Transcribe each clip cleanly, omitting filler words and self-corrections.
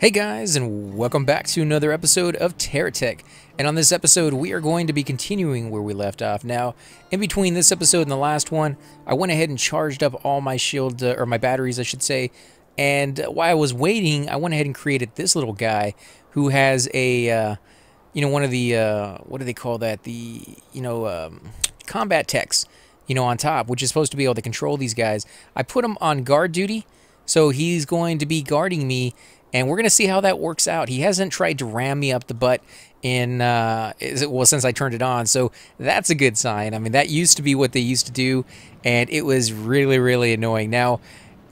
Hey guys, and welcome back to another episode of Terra Tech. And on this episode, we are going to be continuing where we left off. Now, in between this episode and the last one, I went ahead and charged up all my shield, or my batteries, I should say. And while I was waiting, I went ahead and created this little guy who has a, one of the, what do they call that? The, combat techs, on top, which is supposed to be able to control these guys. I put him on guard duty, so he's going to be guarding me. And we're going to see how that works out. He hasn't tried to ram me up the butt since I turned it on. So that's a good sign. I mean, that used to be what they used to do, and it was really, really annoying. Now,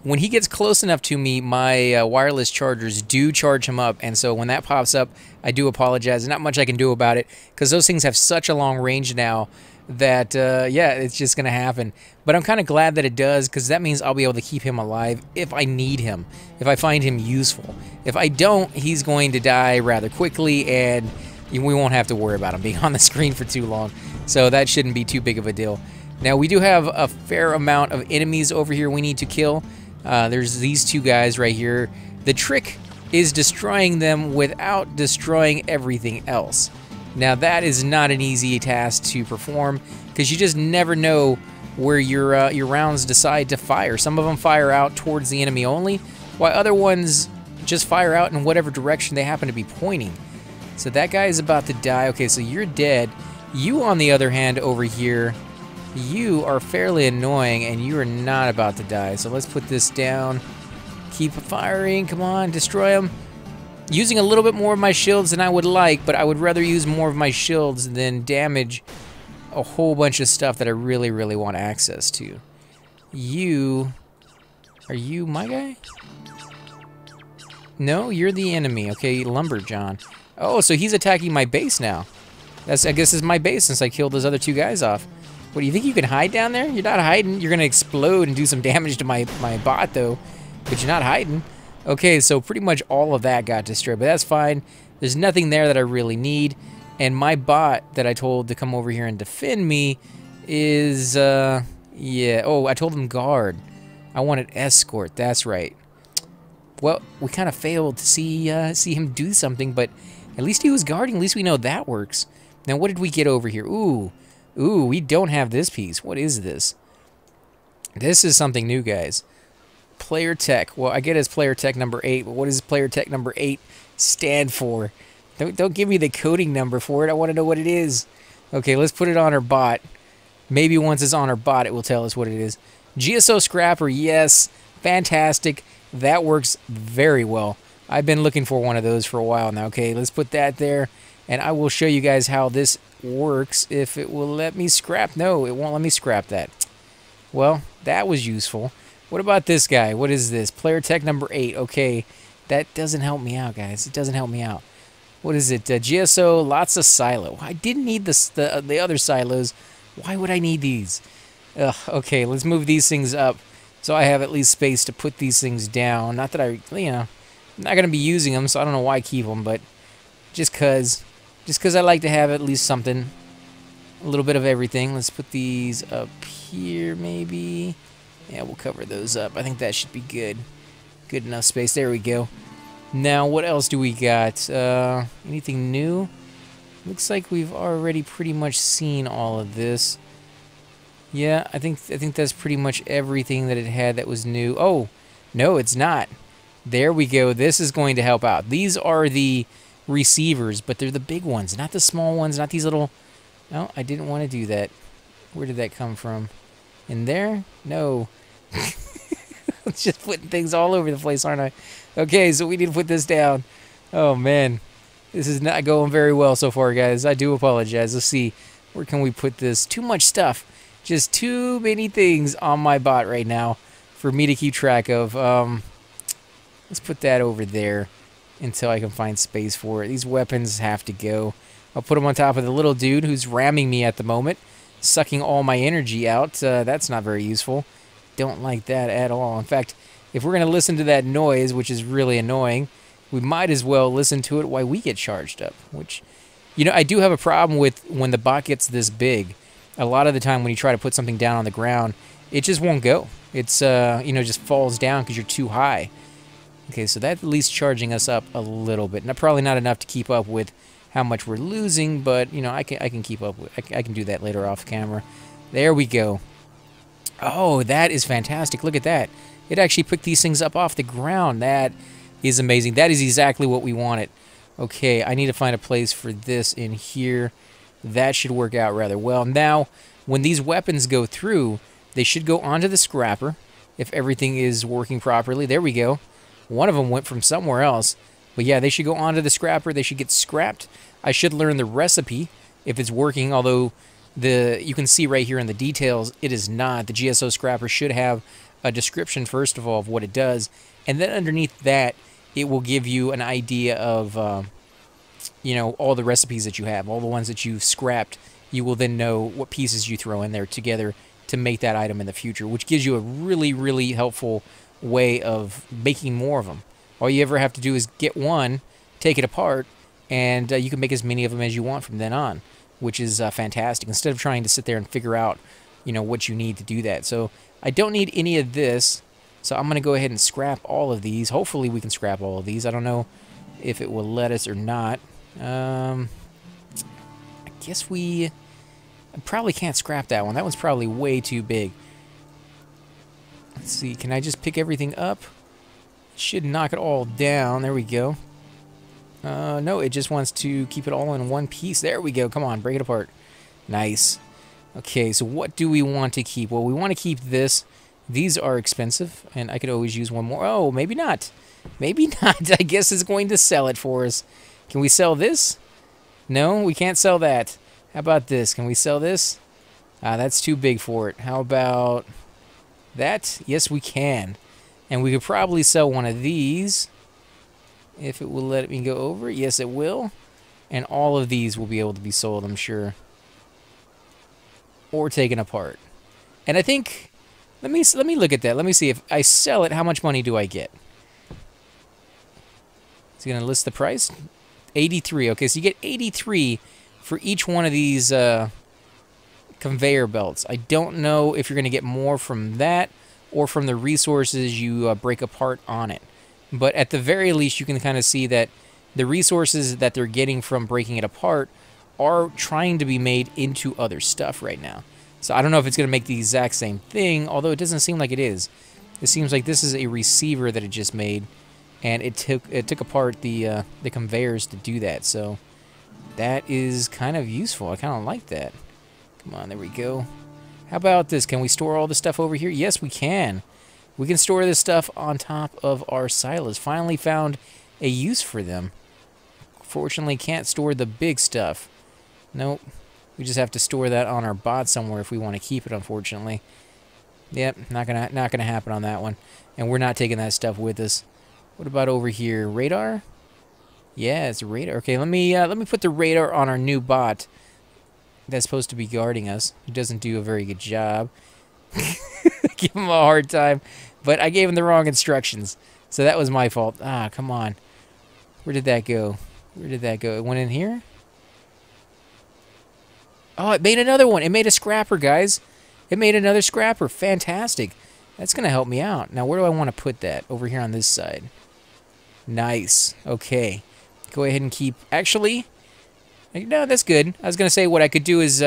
when he gets close enough to me, my wireless chargers do charge him up. And so when that pops up, I do apologize. There's not much I can do about it because those things have such a long range now that, yeah, it's just going to happen. But I'm kind of glad that it does because that means I'll be able to keep him alive if I need him, if I find him useful. If I don't, he's going to die rather quickly, and we won't have to worry about him being on the screen for too long. So that shouldn't be too big of a deal. Now, we do have a fair amount of enemies over here we need to kill. There's these two guys right here. The trick is destroying them without destroying everything else. Now, that is not an easy task to perform because you just never know where your rounds decide to fire. Some of them fire out towards the enemy only, while other ones just fire out in whatever direction they happen to be pointing. So that guy is about to die. Okay, so you're dead. You, on the other hand, over here, you are fairly annoying, and you are not about to die. So let's put this down. Keep firing. Come on, destroy him. Using a little bit more of my shields than I would like, but I would rather use more of my shields than damage a whole bunch of stuff that I really, really want access to. Are you my guy? No, you're the enemy. Okay, Lumberjohn. Oh, so he's attacking my base now. I guess is my base since I killed those other two guys off. What, do you think you can hide down there? You're not hiding. You're going to explode and do some damage to my bot, though. But you're not hiding. Okay, so pretty much all of that got destroyed, but that's fine. There's nothing there that I really need. And my bot that I told to come over here and defend me is, yeah. Oh, I told him guard. I wanted escort. That's right. Well, we kind of failed to see him do something, but at least he was guarding. At least we know that works. Now, what did we get over here? Ooh, we don't have this piece. What is this? This is something new, guys. Player Tech. Well, I get it's Player Tech number 8, but what does Player Tech number 8 stand for? Don't give me the coding number for it. I want to know what it is. Okay, let's put it on our bot. Maybe once it's on our bot, it will tell us what it is. GSO Scrapper, yes. Fantastic. That works very well. I've been looking for one of those for a while now. Okay, let's put that there, and I will show you guys how this works if it will let me scrap. No, it won't let me scrap that. Well, that was useful. What about this guy? What is this? Player Tech number 8. Okay, that doesn't help me out, guys. It doesn't help me out. What is it? GSO, lots of silo. I didn't need the other silos. Why would I need these? Ugh, okay, let's move these things up so I have at least space to put these things down. Not that I'm not going to be using them, so I don't know why I keep them, but just because I like to have at least something, a little bit of everything. Let's put these up here, maybe. Yeah, we'll cover those up. I think that should be good. Good enough space. There we go. Now, what else do we got? Anything new? Looks like we've already pretty much seen all of this. Yeah, I think that's pretty much everything that it had that was new. Oh, no, it's not. There we go. This is going to help out. These are the receivers, but they're the big ones, not the small ones, not these little... No, I didn't want to do that. Where did that come from? In there? No. It's just putting things all over the place, aren't I? Okay, so we need to put this down. Oh, man. This is not going very well so far, guys. I do apologize. Let's see. Where can we put this? Too much stuff. Just too many things on my bot right now for me to keep track of. Let's put that over there until I can find space for it. These weapons have to go. I'll put them on top of the little dude who's ramming me at the moment, sucking all my energy out. That's not very useful. Don't like that at all. In fact, if we're going to listen to that noise, which is really annoying, we might as well listen to it while we get charged up. Which, I do have a problem with when the bot gets this big. A lot of the time when you try to put something down on the ground, it just won't go. It's, just falls down because you're too high. Okay, so that's at least charging us up a little bit. Now, probably not enough to keep up with how much we're losing, but, you know, I can keep up with... I can do that later off camera. There we go. Oh, that is fantastic. Look at that. It actually picked these things up off the ground. That is amazing. That is exactly what we wanted. Okay, I need to find a place for this in here. That should work out rather well. Now, when these weapons go through, they should go onto the scrapper if everything is working properly. There we go. One of them went from somewhere else. But yeah, they should go onto the scrapper. They should get scrapped. I should learn the recipe if it's working, although you can see right here in the details, it is not. The GSO scrapper should have a description, first of all, of what it does. And then underneath that, it will give you an idea of, you know, all the recipes that you have, all the ones that you've scrapped. You will then know what pieces you throw in there together to make that item in the future, which gives you a really, really helpful way of making more of them. All you ever have to do is get one, take it apart, and you can make as many of them as you want from then on, which is fantastic, instead of trying to sit there and figure out, you know, what you need to do that. So I don't need any of this, so I'm going to go ahead and scrap all of these. Hopefully we can scrap all of these. I don't know if it will let us or not. I guess I probably can't scrap that one. That one's probably way too big. Let's see, can I just pick everything up? Should knock it all down. There we go. No, it just wants to keep it all in one piece. There we go. Come on, break it apart. Nice. Okay, so what do we want to keep? Well, we want to keep this. These are expensive, and I could always use one more. Oh, maybe not. Maybe not. I guess it's going to sell it for us. Can we sell this? No, we can't sell that. How about this? Can we sell this? That's too big for it. How about that? Yes, we can. And we could probably sell one of these if it will let me go over. Yes, it will. And all of these will be able to be sold, I'm sure. Or taken apart. And I think, let me look at that. Let me see, if I sell it, how much money do I get? Is he going to list the price? 83. Okay, so you get 83 for each one of these conveyor belts. I don't know if you're going to get more from that or from the resources you break apart on it. But at the very least, you can kind of see that the resources that they're getting from breaking it apart are trying to be made into other stuff right now. So I don't know if it's going to make the exact same thing, although it doesn't seem like it is. It seems like this is a receiver that it just made, and it took apart the conveyors to do that. So that is kind of useful. I kind of like that. Come on, there we go. How about this? Can we store all the stuff over here? Yes, we can. We can store this stuff on top of our silos. Finally found a use for them. Fortunately, can't store the big stuff. Nope. We just have to store that on our bot somewhere if we want to keep it, unfortunately. Yep, not gonna happen on that one. And we're not taking that stuff with us. What about over here? Radar? Yeah, it's a radar. Okay, let me put the radar on our new bot that's supposed to be guarding us. He doesn't do a very good job. Give him a hard time. But I gave him the wrong instructions. So that was my fault. Ah, come on. Where did that go? Where did that go? It went in here? Oh, it made another one. It made a scrapper, guys. It made another scrapper. Fantastic. That's going to help me out. Now, where do I want to put that? Over here on this side. Nice. Okay. Go ahead and keep... Actually... No, that's good. I was going to say what I could do is...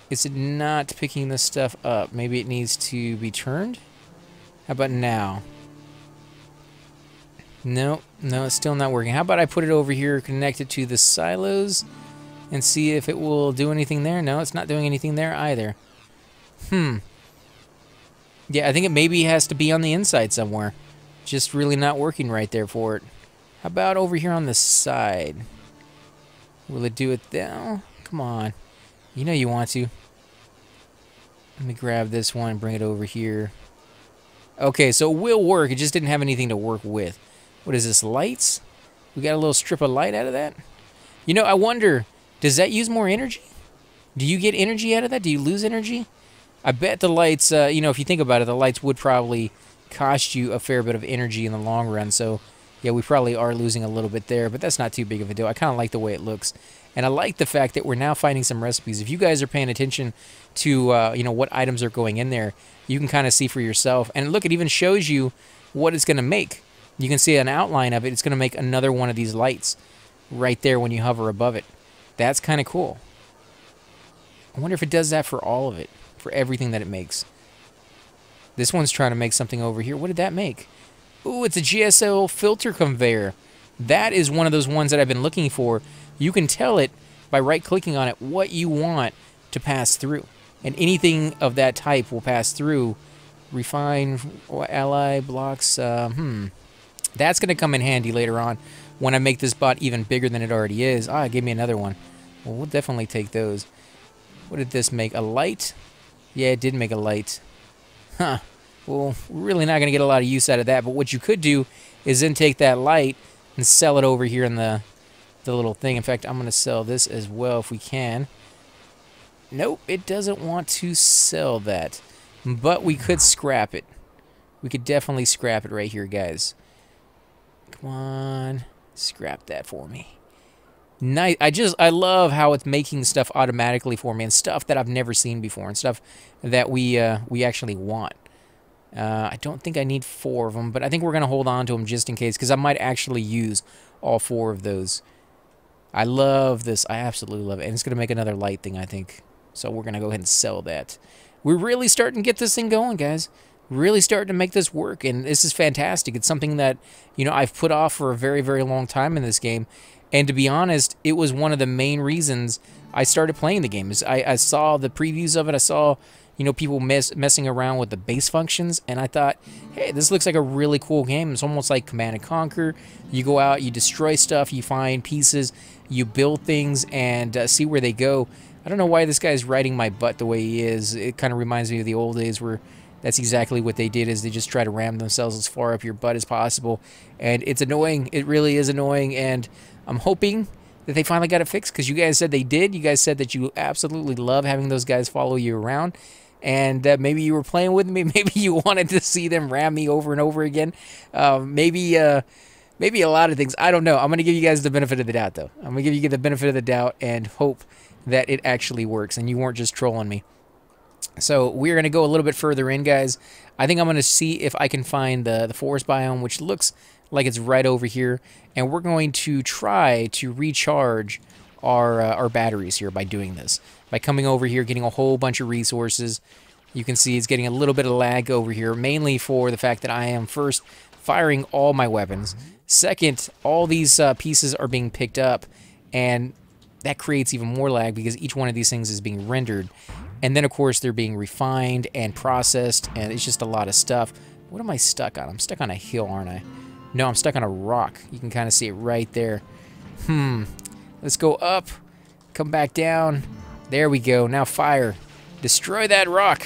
It's not picking this stuff up. Maybe it needs to be turned? How about now? No, it's still not working. How about I put it over here, connect it to the silos, and see if it will do anything there? No, it's not doing anything there either. Yeah, I think it maybe has to be on the inside somewhere. Just really not working right there for it. How about over here on the side? Will it do it now? Come on. You know you want to. Let me grab this one and bring it over here. Okay, so it will work. It just didn't have anything to work with. What is this, lights? We got a little strip of light out of that? You know, I wonder, does that use more energy? Do you get energy out of that? Do you lose energy? I bet the lights, you know, if you think about it, the lights would probably cost you a fair bit of energy in the long run. So, yeah, we probably are losing a little bit there, but that's not too big of a deal. I kind of like the way it looks. And I like the fact that we're now finding some recipes. If you guys are paying attention to, you know, what items are going in there, you can kind of see for yourself. And look, it even shows you what it's going to make. you can see an outline of it. It's going to make another one of these lights right there when you hover above it. That's kind of cool. I wonder if it does that for all of it, for everything that it makes. This one's trying to make something over here. What did that make? Ooh, it's a GSL filter conveyor. That is one of those ones that I've been looking for. You can tell it by right-clicking on it what you want to pass through. And anything of that type will pass through. Refine, ally, blocks, That's going to come in handy later on when I make this bot even bigger than it already is. Ah, it gave me another one. Well, we'll definitely take those. What did this make? A light? Yeah, it did make a light. Huh. Well, we're really not going to get a lot of use out of that, but what you could do is then take that light and sell it over here in the little thing. In fact, I'm going to sell this as well if we can. Nope, it doesn't want to sell that, but we could scrap it. We could definitely scrap it right here, guys. Come on, scrap that for me. Nice. I love how it's making stuff automatically for me, and stuff that I've never seen before, and stuff that we actually want. I don't think I need 4 of them, but I think we're going to hold on to them just in case, because I might actually use all 4 of those. I love this. I absolutely love it. And it's going to make another light thing, I think. So we're going to go ahead and sell that. We're really starting to get this thing going, guys. Really starting to make this work, and this is fantastic. It's something that, you know, I've put off for a very, very long time in this game. And to be honest, it was one of the main reasons I started playing the game. I saw the previews of it. I saw, you know, people messing around with the base functions, and I thought, hey, this looks like a really cool game. It's almost like Command and Conquer. You go out, you destroy stuff, you find pieces, you build things, and see where they go. I don't know why this guy's riding my butt the way he is. It kind of reminds me of the old days where that's exactly what they did, is they just try to ram themselves as far up your butt as possible. And it's annoying. It really is annoying, and I'm hoping that they finally got it fixed, because you guys said they did. You guys said that you absolutely love having those guys follow you around, and maybe you were playing with me. Maybe you wanted to see them ram me over and over again. Maybe a lot of things. I don't know. I'm going to give you guys the benefit of the doubt, though. I'm going to give you the benefit of the doubt and hope that it actually works and you weren't just trolling me. So we're going to go a little bit further in, guys. I think I'm going to see if I can find the forest biome, which looks like it's right over here. And we're going to try to recharge our batteries here by doing this. By coming over here, getting a whole bunch of resources. You can see it's getting a little bit of lag over here, mainly for the fact that I am first firing all my weapons. Second, all these pieces are being picked up, and that creates even more lag because each one of these things is being rendered. And then, of course, they're being refined and processed, and it's just a lot of stuff. What am I stuck on? I'm stuck on a hill, aren't I? No, I'm stuck on a rock. You can kind of see it right there. Let's go up, come back down. There we go. Now fire. Destroy that rock.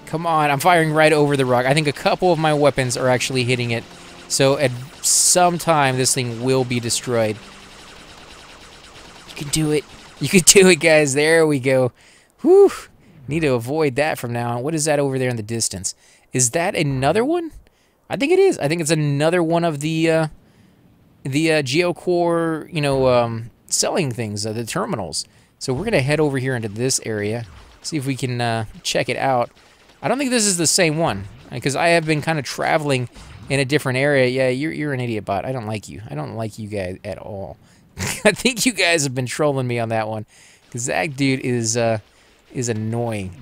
Come on, I'm firing right over the rock. I think a couple of my weapons are actually hitting it. So at some time, this thing will be destroyed. You can do it. You can do it, guys. There we go. Whew. Need to avoid that from now on. What is that over there in the distance? Is that another one? I think it is. I think it's another one of the Geocore, you know, selling things, the terminals. So we're going to head over here into this area, see if we can check it out. I don't think this is the same one, because I have been kind of traveling in a different area. Yeah, you're an idiot bot. I don't like you. I don't like you guys at all. I think you guys have been trolling me on that one, because that dude is annoying.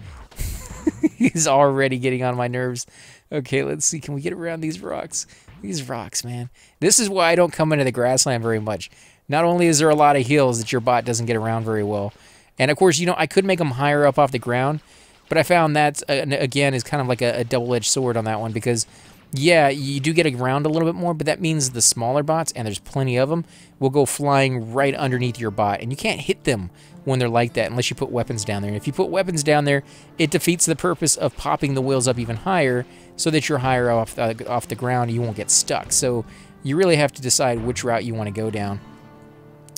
He's already getting on my nerves. Okay, let's see. Can we get around these rocks? These rocks, man. This is why I don't come into the grassland very much. Not only is there a lot of hills that your bot doesn't get around very well, and of course, you know, I could make them higher up off the ground, but I found that, again, is kind of like a double-edged sword on that one, because, yeah, you do get around a little bit more, but that means the smaller bots, and there's plenty of them, will go flying right underneath your bot, and you can't hit them when they're like that unless you put weapons down there. And if you put weapons down there, it defeats the purpose of popping the wheels up even higher so that you're higher off the ground and you won't get stuck. So you really have to decide which route you want to go down.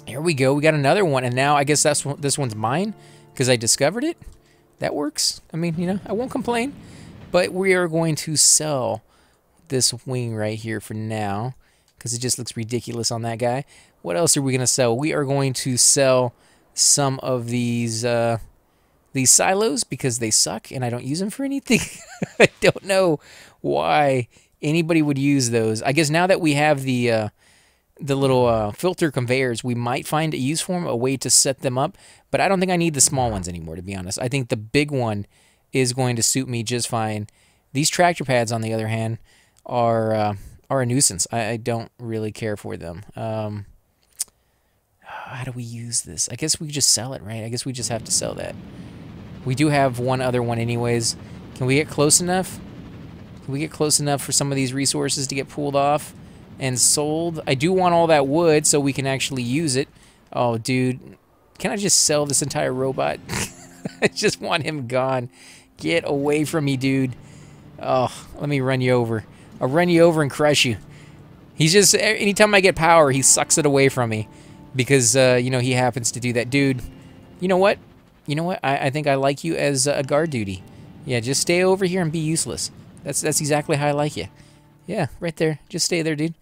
Here we go. We got another one, and now I guess this one's mine because I discovered it. That works. I mean, you know, I won't complain. But we are going to sell this wing right here for now because it just looks ridiculous on that guy. What else are we going to sell? We are going to sell some of these silos because they suck and I don't use them for anything. I don't know why anybody would use those. I guess now that we have the little filter conveyors, we might find a use for them, a way to set them up. But I don't think I need the small ones anymore, to be honest. I think the big one is going to suit me just fine. These tractor pads, on the other hand, are a nuisance. I don't really care for them. How do we use this? I guess we just sell it, right? I guess we just have to sell that. We do have one other one anyways. Can we get close enough? Can we get close enough for some of these resources to get pulled off and sold? I do want all that wood so we can actually use it. Oh, dude. Can I just sell this entire robot? I just want him gone. Get away from me, dude. Oh, let me run you over. I'll run you over and crush you. He's just, anytime I get power, he sucks it away from me. Because, you know, he happens to do that. Dude, you know what? You know what? I think I like you as a guard duty. Yeah, just stay over here and be useless. That's exactly how I like you. Yeah, right there. Just stay there, dude.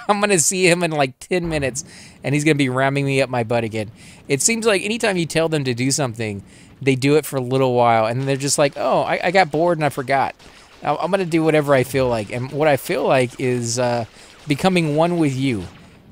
I'm going to see him in like 10 minutes, and he's going to be ramming me up my butt again. It seems like anytime you tell them to do something, they do it for a little while, and then they're just like, oh, I got bored and I forgot. I'm going to do whatever I feel like. And what I feel like is becoming one with you.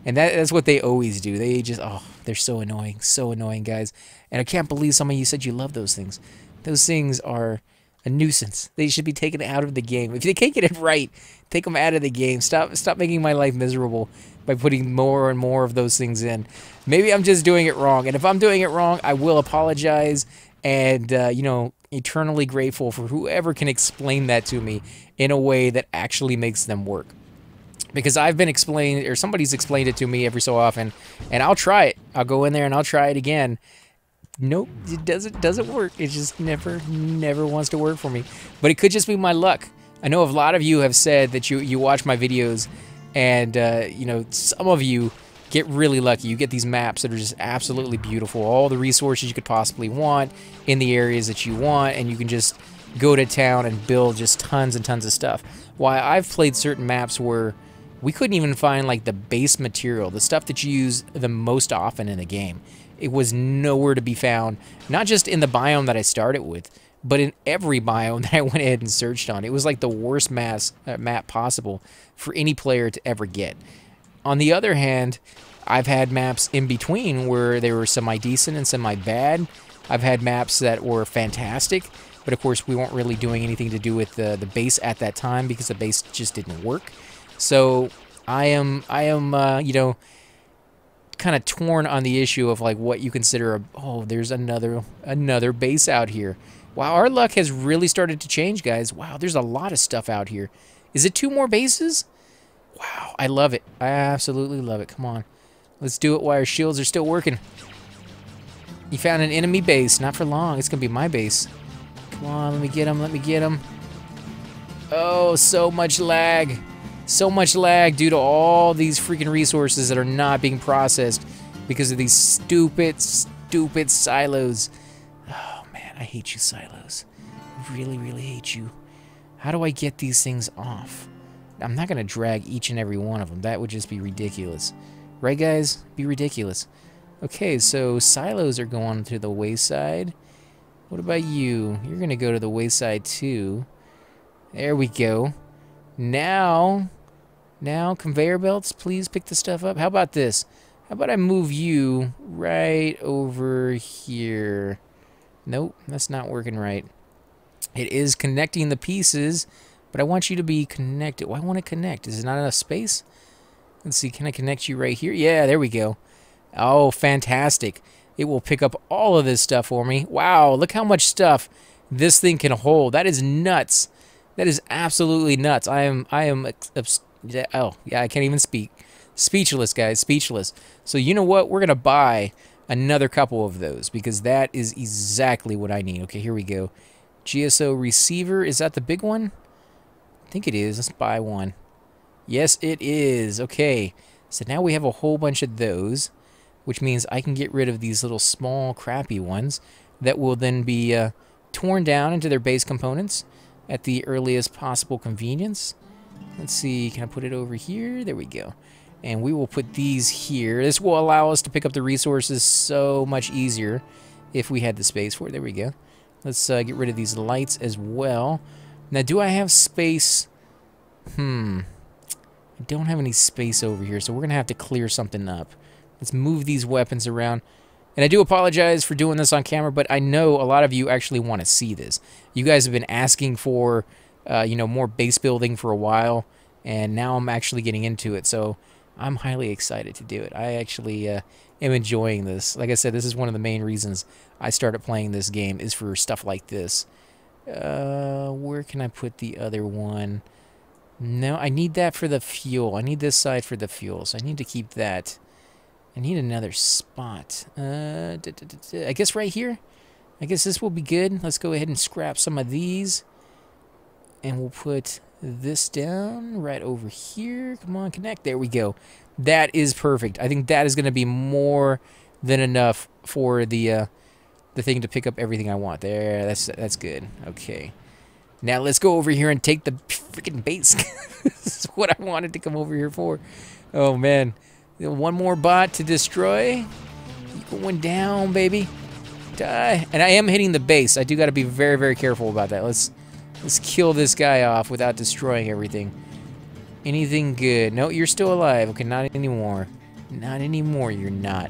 And that's what they always do. They just, oh, they're so annoying, guys. And I can't believe some of you said you love those things. Those things are a nuisance. They should be taken out of the game. If they can't get it right, take them out of the game. Stop making my life miserable by putting more and more of those things in. Maybe I'm just doing it wrong. And if I'm doing it wrong, I will apologize. And, you know, eternally grateful for whoever can explain that to me in a way that actually makes them work. Because I've been explained, or somebody's explained it to me every so often, and I'll try it. I'll go in there and I'll try it again. Nope, it doesn't work. It just never wants to work for me. But it could just be my luck. I know a lot of you have said that you watch my videos, and you know, some of you get really lucky. You get these maps that are just absolutely beautiful. All the resources you could possibly want in the areas that you want, and you can just go to town and build just tons and tons of stuff. Why I've played certain maps where we couldn't even find like the base material, the stuff that you use the most often in the game. It was nowhere to be found, not just in the biome that I started with, but in every biome that I went ahead and searched on. It was like the worst map possible for any player to ever get. On the other hand, I've had maps in between where they were semi-decent and semi-bad. I've had maps that were fantastic, but of course we weren't really doing anything to do with the base at that time because the base just didn't work. So I am, you know, kind of torn on the issue of like what you consider oh, there's another base out here. Wow, our luck has really started to change, guys. Wow, there's a lot of stuff out here. Is it 2 more bases? Wow, I love it. I absolutely love it. Come on. Let's do it while our shields are still working. You found an enemy base. Not for long. It's going to be my base. Come on, let me get him. Let me get him. Oh, so much lag. So much lag due to all these freaking resources that are not being processed because of these stupid silos. Oh, man, I hate you, silos. I really, really hate you. How do I get these things off? I'm not going to drag each and every one of them. That would just be ridiculous. Right, guys? Be ridiculous. Okay, so silos are going to the wayside. What about you? You're going to go to the wayside, too. There we go. Now, conveyor belts, please pick the stuff up. How about this? How about I move you right over here? Nope, that's not working right. It is connecting the pieces, but I want you to be connected. Why won't it connect? Is it not enough space? Let's see, can I connect you right here? Yeah, there we go. Oh, fantastic. It will pick up all of this stuff for me. Wow, look how much stuff this thing can hold. That is nuts. That is absolutely nuts. I am oh, yeah, I can't even speak. Speechless, guys, speechless. So you know what? We're going to buy another couple of those because that is exactly what I need. Okay, here we go. GSO receiver, is that the big one? I think it is. Let's buy one. Yes, it is. Okay, so now we have a whole bunch of those, which means I can get rid of these little small crappy ones that will then be torn down into their base components at the earliest possible convenience. Let's see, can I put it over here? There we go. And we will put these here. This will allow us to pick up the resources so much easier if we had the space for it. There we go. Let's get rid of these lights as well. Now, do I have space I don't have any space over here, so we're going to have to clear something up. Let's move these weapons around. And I do apologize for doing this on camera, but I know a lot of you actually want to see this. You guys have been asking for, you know, more base building for a while, and now I'm actually getting into it, so I'm highly excited to do it. I actually am enjoying this. Like I said, this is one of the main reasons I started playing this game, is for stuff like this. Where can I put the other one? No, I need that for the fuel. I need this side for the fuel, so I need to keep that. I need another spot. I guess right here? I guess this will be good. Let's go ahead and scrap some of these. And we'll put this down right over here. Come on, connect. There we go. That is perfect. I think that is going to be more than enough for the thing to pick up everything I want. There, that's good. Okay. Now let's go over here and take the freaking base. This is what I wanted to come over here for. Oh, man. One more bot to destroy. Going down, baby. Die. And I am hitting the base. I do got to be very, very careful about that. Let's kill this guy off without destroying everything. Anything good? No, you're still alive. Okay, not anymore. Not anymore, you're not.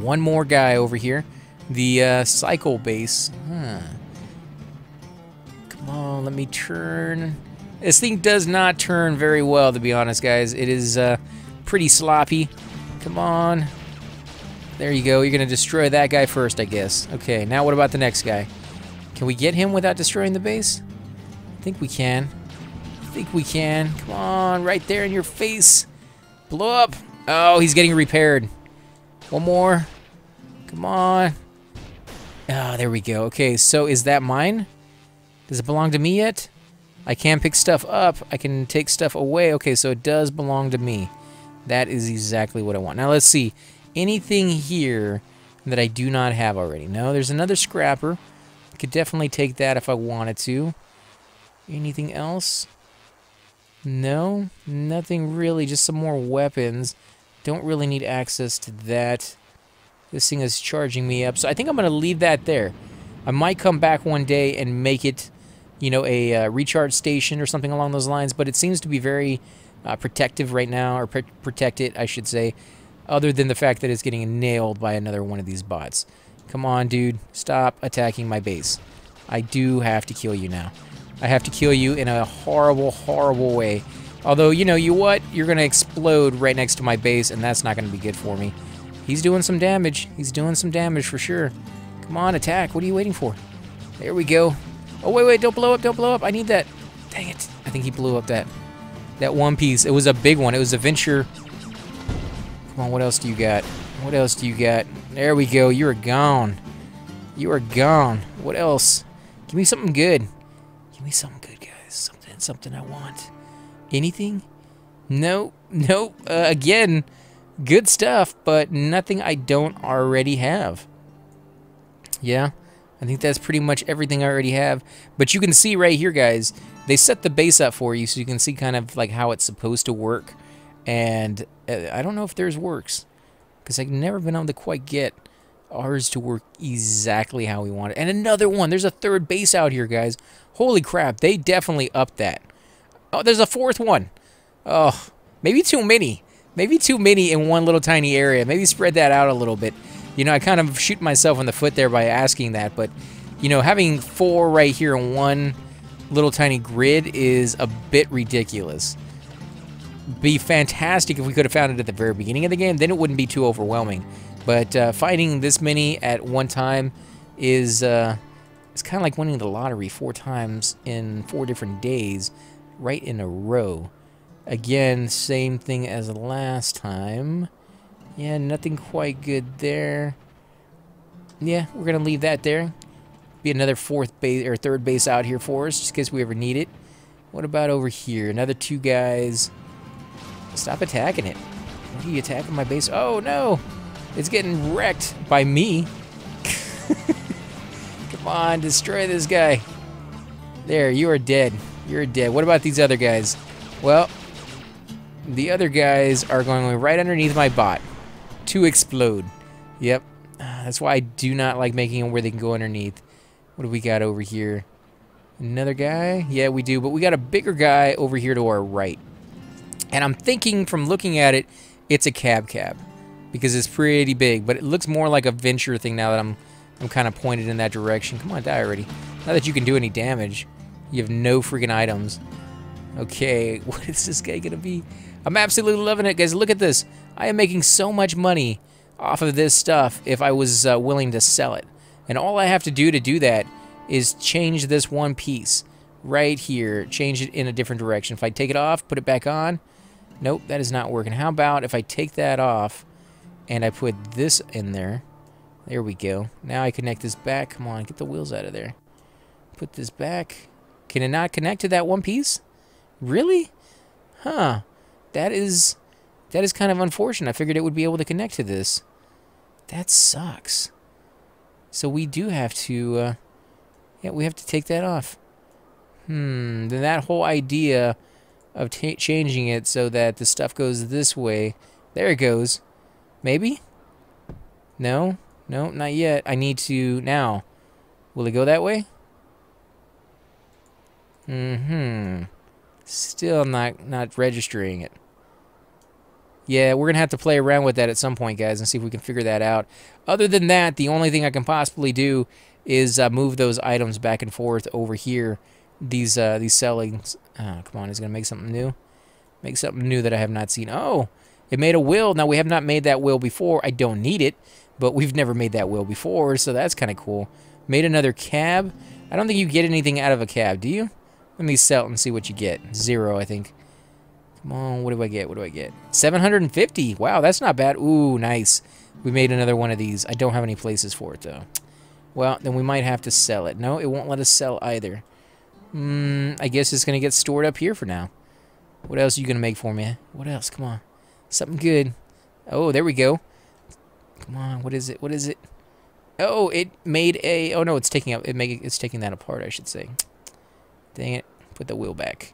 One more guy over here. The cycle base. Come on, let me turn. This thing does not turn very well, to be honest, guys. It is pretty sloppy. Come on. There you go. You're going to destroy that guy first, I guess. Okay, now what about the next guy? Can we get him without destroying the base? I think we can. I think we can. Come on, right there in your face. Blow up. Oh, he's getting repaired. One more. Come on. Ah, there we go. Okay, so is that mine? Does it belong to me yet? I can pick stuff up. I can take stuff away. Okay, so it does belong to me. That is exactly what I want. Now, let's see. Anything here that I do not have already? No, there's another scrapper. I could definitely take that if I wanted to. Anything else? No, nothing really. Just some more weapons. Don't really need access to that. This thing is charging me up. So I think I'm going to leave that there. I might come back one day and make it, you know, a recharge station or something along those lines. But it seems to be very protective right now, or protect it, I should say, other than the fact that it's getting nailed by another one of these bots. Come on, dude. Stop attacking my base. I do have to kill you now. I have to kill you in a horrible, horrible way. Although, you know, what? You're going to explode right next to my base, and that's not going to be good for me. He's doing some damage. He's doing some damage for sure. Come on, attack. What are you waiting for? There we go. Oh, wait, don't blow up, don't blow up. I need that. Dang it. I think he blew up that one piece. It was a big one. It was a venture. Come on, what else do you got? What else do you got? There we go. You are gone. You are gone. What else? Give me something good. Give me something good, guys. Something I want. Anything? No. Again, good stuff, but nothing I don't already have. Yeah, I think that's pretty much everything I already have. But you can see right here, guys, they set the base up for you so you can see kind of like how it's supposed to work. And I don't know if theirs works, because I've never been able to quite get ours to work exactly how we want it. And another one. There's a third base out here, guys. Holy crap, they definitely upped that. Oh, there's a fourth one. Oh, maybe too many. Maybe too many in one little tiny area. Maybe spread that out a little bit. You know, I kind of shoot myself in the foot there by asking that. But, you know, having 4 right here in one little tiny grid is a bit ridiculous. Be fantastic if we could have found it at the very beginning of the game. Then it wouldn't be too overwhelming. But finding this many at one time is it's kind of like winning the lottery 4 times in 4 different days right in a row. Again, same thing as last time. Yeah, nothing quite good there. Yeah, we're going to leave that there. Be another 4th base or 3rd base out here for us, just in case we ever need it. What about over here? Another 2 guys. Stop attacking it. What are you attacking my base? Oh, no. It's getting wrecked by me. Come on, destroy this guy. There, you are dead. You're dead. What about these other guys? Well, the other guys are going right underneath my bot to explode. Yep. That's why I do not like making them where they can go underneath. What do we got over here? Another guy? Yeah, we do, but we got a bigger guy over here to our right. And I'm thinking from looking at it, it's a cab because it's pretty big, but it looks more like a venture thing now that I'm kind of pointed in that direction. Come on, die already. Not that you can do any damage. You have no freaking items. Okay, what is this guy gonna be? I'm absolutely loving it, guys. Look at this. I am making so much money off of this stuff if I was willing to sell it. And all I have to do that is change this one piece right here. Change it in a different direction. If I take it off, put it back on. Nope, that is not working. How about if I take that off and I put this in there? There we go. Now I connect this back. Come on, get the wheels out of there. Put this back. Can it not connect to that one piece? Really? Huh. That is kind of unfortunate. I figured it would be able to connect to this. That sucks. So we do have to, yeah, we have to take that off. Then that whole idea of changing it so that the stuff goes this way. There it goes. Maybe? No? No, not yet. I need to now. Will it go that way? Still not registering it. Yeah, we're going to have to play around with that at some point, guys, and see if we can figure that out. Other than that, the only thing I can possibly do is move those items back and forth over here. These sellings. Oh, come on, it's going to make something new. Make something new that I have not seen. Oh, it made a wheel. Now, we have not made that wheel before. I don't need it, but we've never made that wheel before, so that's kind of cool. Made another cab. I don't think you get anything out of a cab, do you? Let me sell it and see what you get. 0, I think. Come on, what do I get? What do I get? 750. Wow, that's not bad. Ooh, nice. We made another one of these. I don't have any places for it, though. Well, then we might have to sell it. No, it won't let us sell either. I guess it's going to get stored up here for now. What else are you going to make for me? What else? Come on. Something good. Oh, there we go. Come on, what is it? What is it? Oh, it made a... Oh, no, it's taking up... It's taking that apart, I should say. Dang it. Put the wheel back.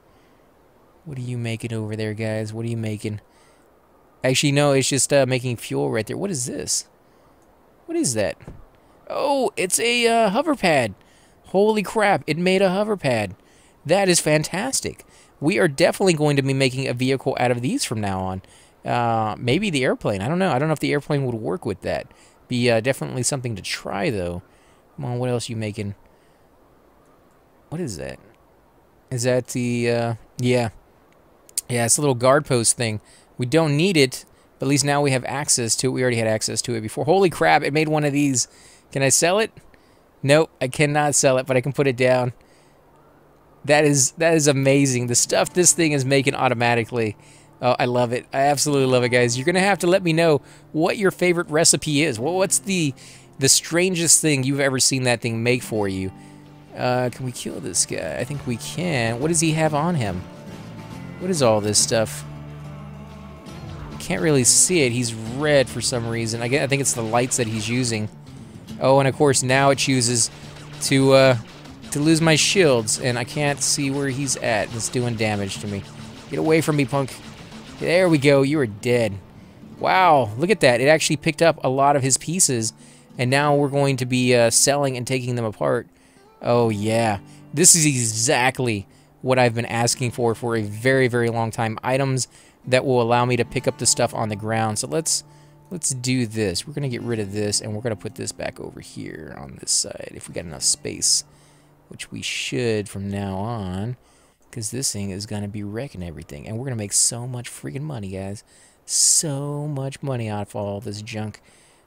What are you making over there, guys? What are you making? Actually, no, it's just making fuel right there. What is this? What is that? Oh, it's a hover pad. Holy crap, it made a hover pad. That is fantastic. We are definitely going to be making a vehicle out of these from now on. Maybe the airplane. I don't know. I don't know if the airplane would work with that. Be definitely something to try, though. Come on, what else are you making? What is that? Is that the, yeah. Yeah, it's a little guard post thing. We don't need it, but at least now we have access to it. We already had access to it before. Holy crap, it made one of these. Can I sell it? Nope, I cannot sell it, but I can put it down. That is amazing. The stuff this thing is making automatically. Oh, I love it. I absolutely love it, guys. You're going to have to let me know what your favorite recipe is. Well, what's the strangest thing you've ever seen that thing make for you? Can we kill this guy? I think we can. What does he have on him? What is all this stuff? Can't really see it. He's red for some reason. I think it's the lights that he's using. Oh, and of course now it chooses to lose my shields, and I can't see where he's at. It's doing damage to me. Get away from me, punk. There we go. You are dead. Wow, look at that. It actually picked up a lot of his pieces, and now we're going to be selling and taking them apart. Oh, yeah. This is exactly what I've been asking for a very, very long time. Items that will allow me to pick up the stuff on the ground. So let's do this. We're going to get rid of this, and we're going to put this back over here on this side if we got enough space, which we should from now on, because this thing is going to be wrecking everything. And we're going to make so much freaking money, guys. So much money out of all this junk.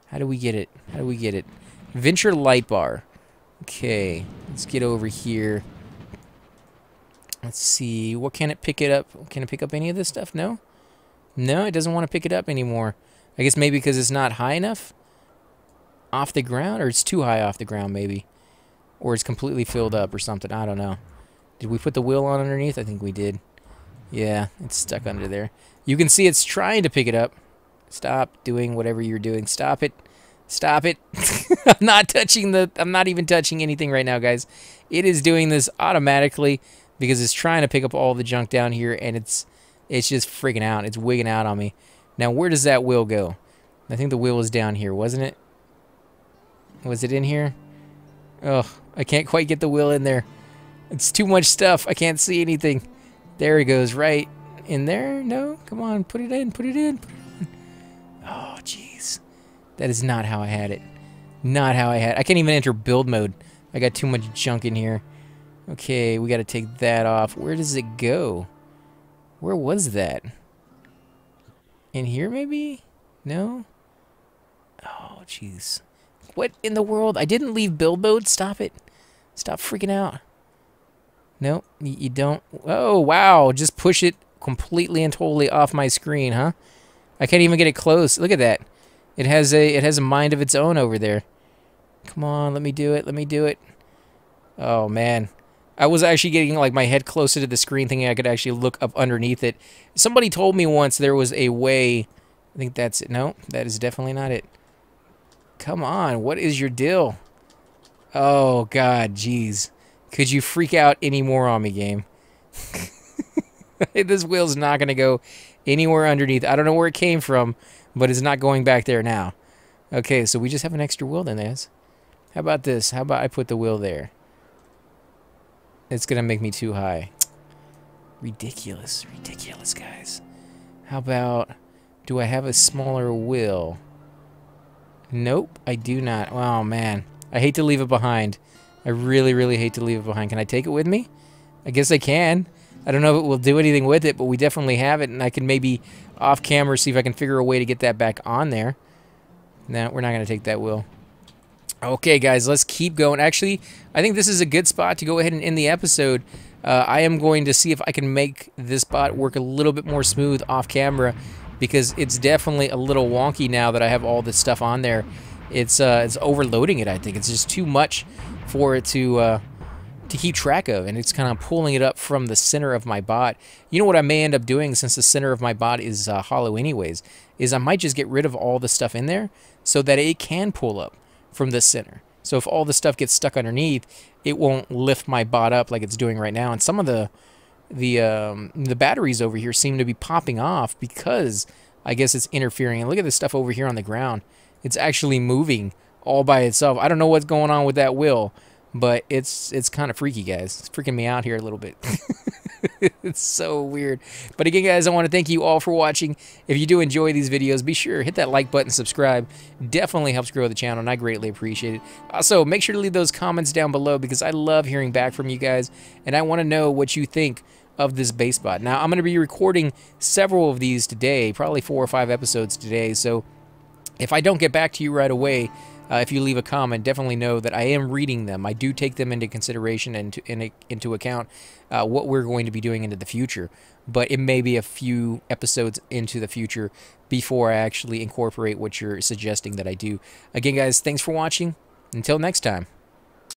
How do we get it? How do we get it? Venture light bar. Okay, let's get over here. Let's see. What can it pick it up? Can it pick up any of this stuff? No? No, it doesn't want to pick it up anymore. I guess maybe because it's not high enough off the ground, or it's too high off the ground maybe. Or it's completely filled up or something. I don't know. Did we put the wheel on underneath? I think we did. Yeah, it's stuck under there. You can see it's trying to pick it up. Stop doing whatever you're doing. Stop it. Stop it. I'm not even touching anything right now, guys. It is doing this automatically because it's trying to pick up all the junk down here, and it's just freaking out. It's wigging out on me. Now, where does that wheel go? I think the wheel was down here, wasn't it? Was it in here? Oh, I can't quite get the wheel in there. It's too much stuff. I can't see anything. There he goes, right in there. No, come on, put it in, put it in. Oh, jeez. That is not how I had it. Not how I had it. I can't even enter build mode. I got too much junk in here. Okay, we got to take that off. Where does it go? Where was that? In here, maybe? No? Oh, jeez. What in the world? I didn't leave build mode. Stop it. Stop freaking out. No, you don't. Oh, wow. Just push it completely and totally off my screen, huh? I can't even get it close. Look at that. It has a mind of its own over there. Come on, let me do it. Let me do it. Oh, man. I was actually getting like my head closer to the screen thinking I could actually look up underneath it. Somebody told me once there was a way. I think that's it. No, that is definitely not it. Come on, what is your deal? Oh, God, jeez. Could you freak out any more on me, game? This wheel's not going to go anywhere underneath. I don't know where it came from, but it's not going back there now. Okay, so we just have an extra wheel then, Liz. How about this? How about I put the wheel there? It's going to make me too high. Ridiculous. Ridiculous, guys. How about, do I have a smaller wheel? Nope, I do not. Oh, man. I hate to leave it behind. I really, really hate to leave it behind. Can I take it with me? I guess I can. I don't know if it will do anything with it, but we definitely have it, and I can maybe off camera see if I can figure a way to get that back on there. No, we're not going to take that wheel. Okay, guys, let's keep going. Actually, I think this is a good spot to go ahead and end the episode. I am going to see if I can make this bot work a little bit more smooth off camera, because it's definitely a little wonky now that I have all this stuff on there. It's overloading it, I think. It's just too much for it to keep track of, and it's kind of pulling it up from the center of my bot. You know what I may end up doing, since the center of my bot is hollow anyways, is I might just get rid of all the stuff in there so that it can pull up from the center. So if all the stuff gets stuck underneath, it won't lift my bot up like it's doing right now. And some of the batteries over here seem to be popping off because I guess it's interfering. And look at this stuff over here on the ground. It's actually moving all by itself. I don't know what's going on with that wheel, but it's kind of freaky, guys. It's freaking me out here a little bit. It's so weird. But again, guys, I want to thank you all for watching. If you do enjoy these videos, be sure to hit that like button, subscribe. Definitely helps grow the channel, and I greatly appreciate it. Also, make sure to leave those comments down below, because I love hearing back from you guys, and I want to know what you think of this base bot. Now, I'm going to be recording several of these today, probably 4 or 5 episodes today, so if I don't get back to you right away, if you leave a comment, definitely know that I am reading them. I do take them into consideration and into account what we're going to be doing into the future. But it may be a few episodes into the future before I actually incorporate what you're suggesting that I do. Again, guys, thanks for watching. Until next time.